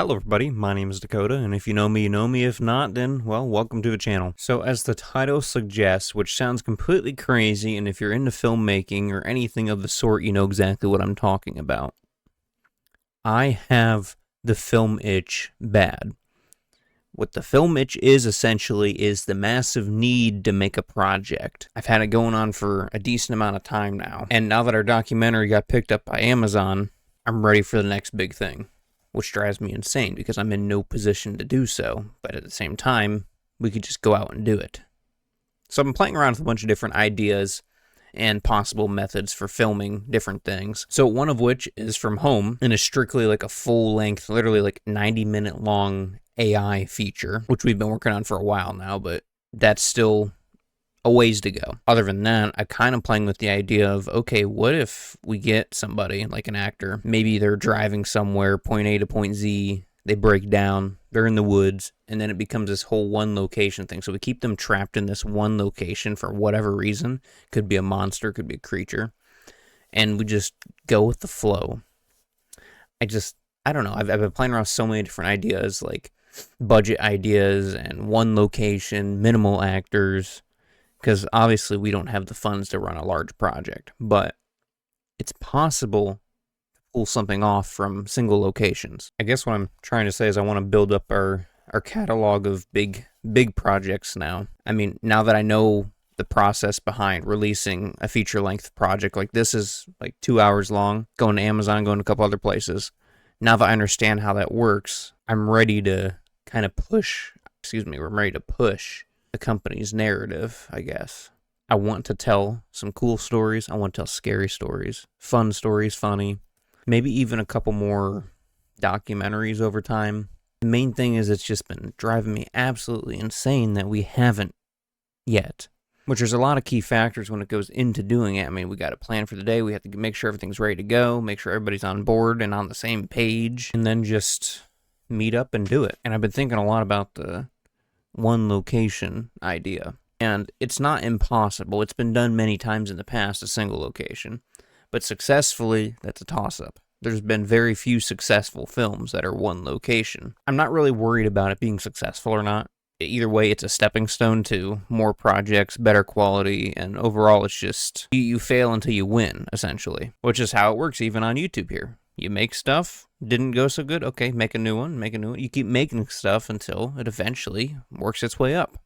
Hello everybody, my name is Dakota, and if you know me, you know me. If not, then, well, welcome to the channel. So as the title suggests, which sounds completely crazy, and if you're into filmmaking or anything of the sort, you know exactly what I'm talking about. I have the film itch bad. What the film itch is, essentially, is the massive need to make a project. I've had it going on for a decent amount of time now, and now that our documentary got picked up by Amazon, I'm ready for the next big thing. Which drives me insane because I'm in no position to do so, but at the same time, we could just go out and do it. So I've been playing around with a bunch of different ideas and possible methods for filming different things. So one of which is from home and is strictly like a full-length, literally like 90-minute long AI feature, which we've been working on for a while now, but that's still a ways to go. Other than that, I'm kind of playing with the idea of, okay, what if we get somebody, like an actor, maybe they're driving somewhere, point A to point Z, they break down, they're in the woods, and then it becomes this whole one location thing. So we keep them trapped in this one location for whatever reason. Could be a monster, could be a creature. And we just go with the flow. I don't know. I've been playing around with so many different ideas, like budget ideas and one location, minimal actors, because obviously we don't have the funds to run a large project, but it's possible to pull something off from single locations. I guess what I'm trying to say is I want to build up our catalog of big projects now. I mean, now that I know the process behind releasing a feature-length project, like this is like 2 hours long, going to Amazon, going to a couple other places. Now that I understand how that works, I'm ready to kind of push, I'm ready to push the company's narrative, I guess. I want to tell some cool stories. I want to tell scary stories, fun stories, funny, maybe even a couple more documentaries over time. The main thing is it's just been driving me absolutely insane that we haven't yet, which there's a lot of key factors when it goes into doing it. I mean, we got a plan for the day. We have to make sure everything's ready to go, make sure everybody's on board and on the same page, and then just meet up and do it. And I've been thinking a lot about the one location idea, and it's not impossible. It's been done many times in the past, a single location, but successfully, that's a toss-up. There's been very few successful films that are one location. I'm not really worried about it being successful or not. Either way, it's a stepping stone to more projects, better quality, and overall it's just you fail until you win, essentially, which is how it works even on YouTube here. You make stuff, didn't go so good, okay, make a new one. You keep making stuff until it eventually works its way up.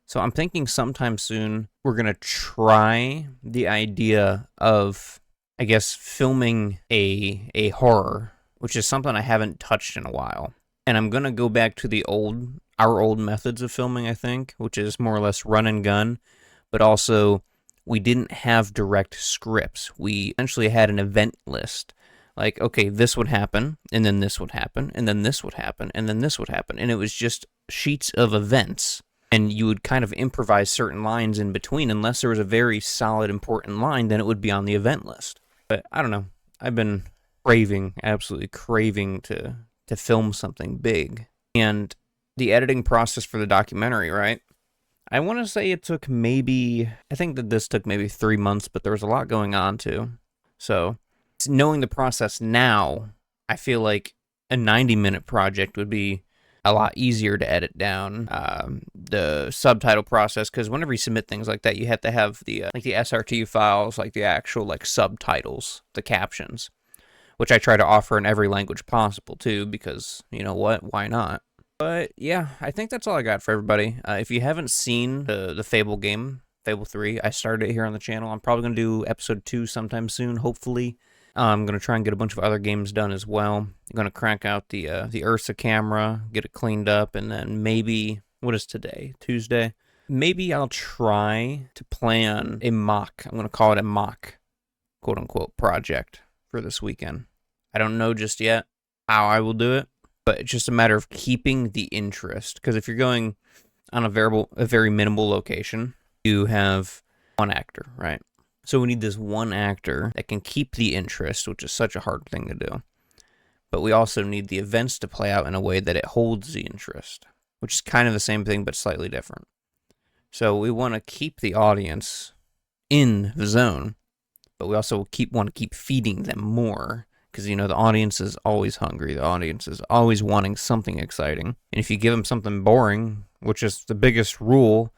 So I'm thinking sometime soon we're going to try the idea of, I guess, filming a horror, which is something I haven't touched in a while. And I'm going to go back to our old methods of filming, I think, which is more or less run and gun, but also we didn't have direct scripts. We essentially had an event list. Like, okay, this would happen, and then this would happen, and then this would happen, and then this would happen. And it was just sheets of events. And you would kind of improvise certain lines in between. Unless there was a very solid, important line, then it would be on the event list. But I don't know. I've been absolutely craving to film something big. And the editing process for the documentary, right? I want to say it took I think that this took maybe 3 months, but there was a lot going on too. So knowing the process now, I feel like a 90-minute project would be a lot easier to edit down. The subtitle process, because whenever you submit things like that, you have to have the SRT files, like the actual like subtitles, the captions, which I try to offer in every language possible too, because you know what, why not? But yeah, I think that's all I got for everybody. If you haven't seen the Fable game, Fable 3, I started it here on the channel. I'm probably going to do episode 2 sometime soon, hopefully. I'm going to try and get a bunch of other games done as well. I'm going to crank out the Ursa camera, get it cleaned up, and then maybe, what is today? Tuesday? Maybe I'll try to plan a mock, I'm going to call it a mock, quote-unquote, project for this weekend. I don't know just yet how I will do it, but it's just a matter of keeping the interest. Because if you're going on a very minimal location, you have one actor, right? So we need this one actor that can keep the interest, which is such a hard thing to do. But we also need the events to play out in a way that it holds the interest, which is kind of the same thing, but slightly different. So we want to keep the audience in the zone, but we also want to keep feeding them more Because, you know, the audience is always hungry. The audience is always wanting something exciting. And if you give them something boring, which is the biggest rule,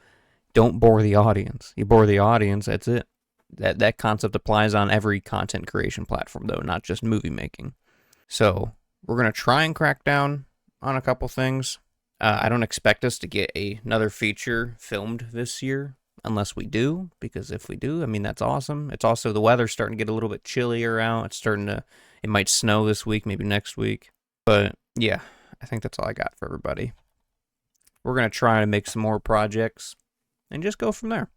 don't bore the audience. You bore the audience, that's it. That concept applies on every content creation platform, though, not just movie making. So we're going to try and crack down on a couple things. I don't expect us to get another feature filmed this year, unless we do, because if we do, I mean, that's awesome. It's also, the weather's starting to get a little bit chillier out. It might snow this week, maybe next week. But yeah, I think that's all I got for everybody. We're going to try to make some more projects and just go from there.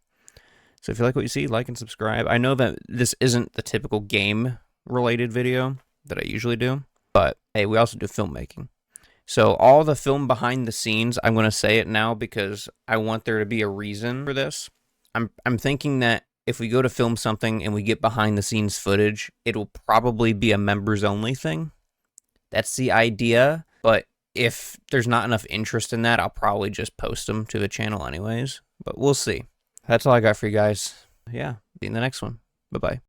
So if you like what you see, like and subscribe. I know that this isn't the typical game-related video that I usually do, but hey, we also do filmmaking. So all the film behind the scenes, I'm going to say it now because I want there to be a reason for this. I'm thinking that if we go to film something and we get behind the scenes footage, it will probably be a members only thing. That's the idea, but if there's not enough interest in that, I'll probably just post them to the channel anyways, but we'll see. That's all I got for you guys. Yeah, see you in the next one. Bye-bye.